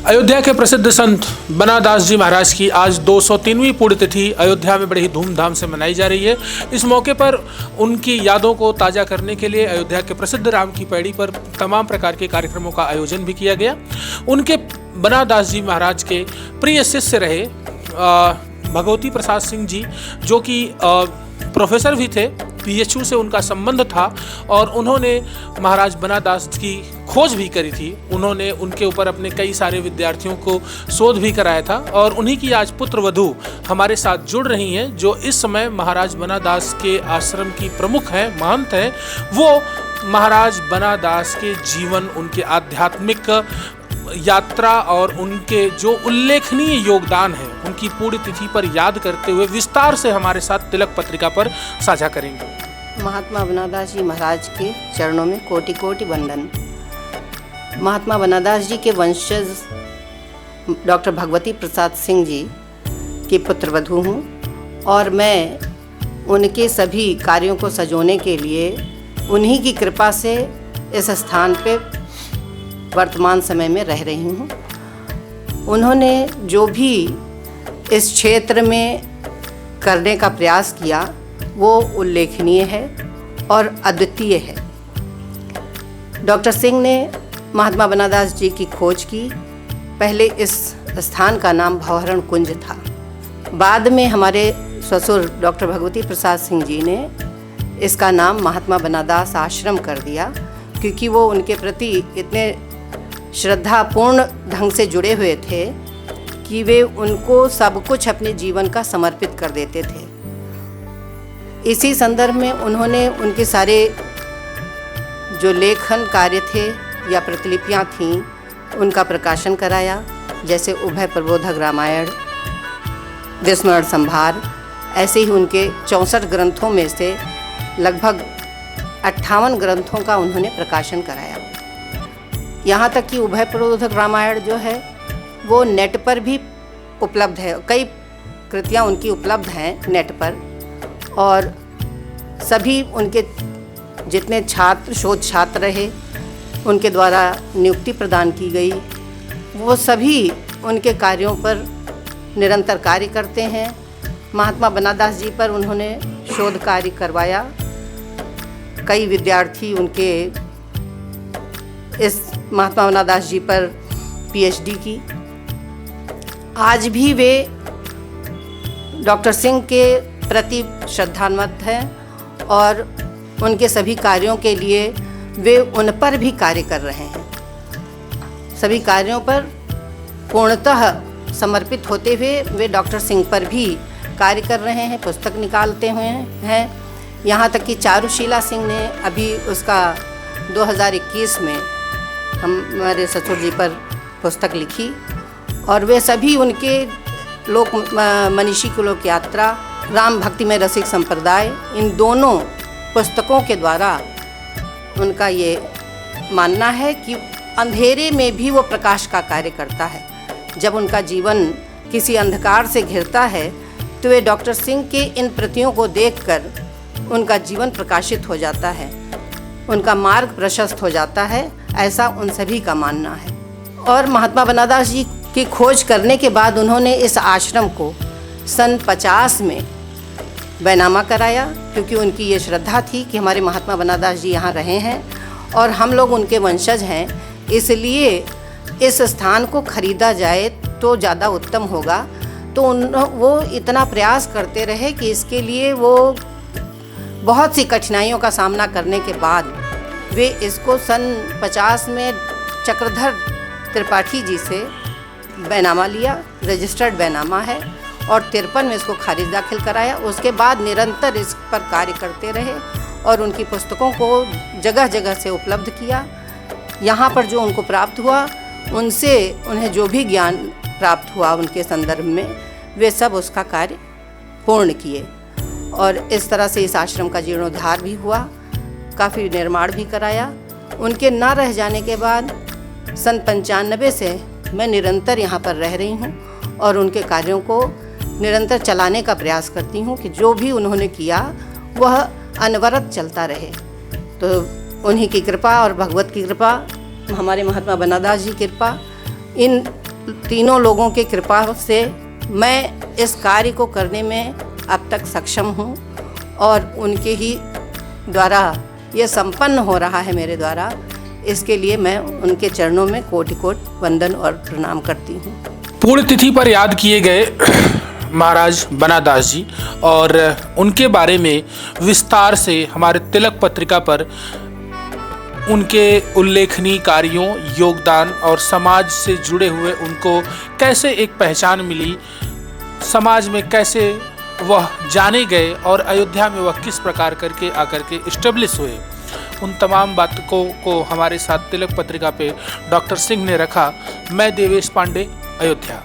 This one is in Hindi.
अयोध्या के प्रसिद्ध संत बनादास जी महाराज की आज 203वीं पुण्यतिथि अयोध्या में बड़ी ही धूमधाम से मनाई जा रही है। इस मौके पर उनकी यादों को ताज़ा करने के लिए अयोध्या के प्रसिद्ध राम की पैड़ी पर तमाम प्रकार के कार्यक्रमों का आयोजन भी किया गया। उनके बनादास जी महाराज के प्रिय शिष्य रहे भगवती प्रसाद सिंह जी, जो कि प्रोफेसर भी थे, पीएचयू से उनका संबंध था और उन्होंने महाराज बनादास की खोज भी करी थी। उन्होंने उनके ऊपर अपने कई सारे विद्यार्थियों को शोध भी कराया था और उन्हीं की आज पुत्र वधू हमारे साथ जुड़ रही हैं, जो इस समय महाराज बनादास के आश्रम की प्रमुख हैं, महंत हैं। वो महाराज बनादास के जीवन, उनके आध्यात्मिक यात्रा और उनके जो उल्लेखनीय योगदान है, उनकी पुण्यतिथि पर याद करते हुए विस्तार से हमारे साथ तिलक पत्रिका पर साझा करेंगे। महात्मा बनादास जी महाराज के चरणों में कोटि कोटि वंदन। महात्मा बनादास जी के वंशज डॉक्टर भगवती प्रसाद सिंह जी की पुत्रवधू हूँ और मैं उनके सभी कार्यों को सजोने के लिए उन्हीं की कृपा से इस स्थान पे वर्तमान समय में रह रही हूँ। उन्होंने जो भी इस क्षेत्र में करने का प्रयास किया वो उल्लेखनीय है और अद्वितीय है। डॉक्टर सिंह ने महात्मा बनादास जी की खोज की। पहले इस स्थान का नाम भवहरण कुंज था। बाद में हमारे ससुर डॉक्टर भगवती प्रसाद सिंह जी ने इसका नाम महात्मा बनादास आश्रम कर दिया, क्योंकि वो उनके प्रति इतने श्रद्धापूर्ण ढंग से जुड़े हुए थे कि वे उनको सब कुछ अपने जीवन का समर्पित कर देते थे। इसी संदर्भ में उन्होंने उनके सारे जो लेखन कार्य थे या प्रतिलिपियां थीं, उनका प्रकाशन कराया, जैसे उभय प्रबोधक रामायण, विस्मरण संभार। ऐसे ही उनके 64 ग्रंथों में से लगभग 58 ग्रंथों का उन्होंने प्रकाशन कराया। यहाँ तक कि उभय प्रबोधक रामायण जो है वो नेट पर भी उपलब्ध है। कई कृतियाँ उनकी उपलब्ध हैं नेट पर, और सभी उनके जितने छात्र, शोध छात्र रहे, उनके द्वारा नियुक्ति प्रदान की गई, वो सभी उनके कार्यों पर निरंतर कार्य करते हैं। महात्मा बनादास जी पर उन्होंने शोध कार्य करवाया। कई विद्यार्थी उनके इस महात्मा बनादास जी पर पीएचडी की। आज भी वे डॉक्टर सिंह के प्रति श्रद्धान्वित हैं और उनके सभी कार्यों के लिए वे उन पर भी कार्य कर रहे हैं। सभी कार्यों पर पूर्णतः समर्पित होते हुए वे डॉक्टर सिंह पर भी कार्य कर रहे हैं, पुस्तक निकालते हुए हैं। यहाँ तक कि चारुशीला सिंह ने अभी उसका 2021 में हमारे ससुर जी पर पुस्तक लिखी, और वे सभी उनके लोक मनीषी की लोक यात्रा, राम भक्ति में रसिक संप्रदाय, इन दोनों पुस्तकों के द्वारा उनका ये मानना है कि अंधेरे में भी वो प्रकाश का कार्य करता है। जब उनका जीवन किसी अंधकार से घिरता है तो वे डॉक्टर सिंह के इन प्रतियों को देखकर उनका जीवन प्रकाशित हो जाता है, उनका मार्ग प्रशस्त हो जाता है, ऐसा उन सभी का मानना है। और महात्मा बनादास जी की खोज करने के बाद उन्होंने इस आश्रम को सन 50 में बैनामा कराया, क्योंकि उनकी ये श्रद्धा थी कि हमारे महात्मा बनादास जी यहाँ रहे हैं और हम लोग उनके वंशज हैं, इसलिए इस स्थान को खरीदा जाए तो ज़्यादा उत्तम होगा। तो वो इतना प्रयास करते रहे कि इसके लिए वो बहुत सी कठिनाइयों का सामना करने के बाद वे इसको सन 50 में चक्रधर त्रिपाठी जी से बैनामा लिया, रजिस्टर्ड बैनामा है, और 53 में इसको खारिज दाखिल कराया। उसके बाद निरंतर इस पर कार्य करते रहे और उनकी पुस्तकों को जगह जगह से उपलब्ध किया। यहाँ पर जो उनको प्राप्त हुआ, उनसे उन्हें जो भी ज्ञान प्राप्त हुआ उनके संदर्भ में, वे सब उसका कार्य पूर्ण किए। और इस तरह से इस आश्रम का जीर्णोद्धार भी हुआ, काफ़ी निर्माण भी कराया। उनके ना रह जाने के बाद सन 95 से मैं निरंतर यहाँ पर रह रही हूँ और उनके कार्यों को निरंतर चलाने का प्रयास करती हूँ कि जो भी उन्होंने किया वह अनवरत चलता रहे। तो उन्हीं की कृपा और भगवत की कृपा, हमारे महात्मा बनादास जी की कृपा, इन तीनों लोगों की कृपा से मैं इस कार्य को करने में अब तक सक्षम हूँ और उनके ही द्वारा ये संपन्न हो रहा है मेरे द्वारा। इसके लिए मैं उनके चरणों में कोटि-कोटि वंदन और प्रणाम करती हूँ। पुण्यतिथि पर याद किए गए महाराज बनादास जी और उनके बारे में विस्तार से हमारे तिलक पत्रिका पर उनके उल्लेखनीय कार्यों, योगदान और समाज से जुड़े हुए उनको कैसे एक पहचान मिली, समाज में कैसे वह जाने गए और अयोध्या में वह किस प्रकार करके आकर के इस्टेब्लिश हुए, उन तमाम बातों को हमारे साथ तिलक पत्रिका पे डॉक्टर सिंह ने रखा। मैं देवेश पांडे, अयोध्या।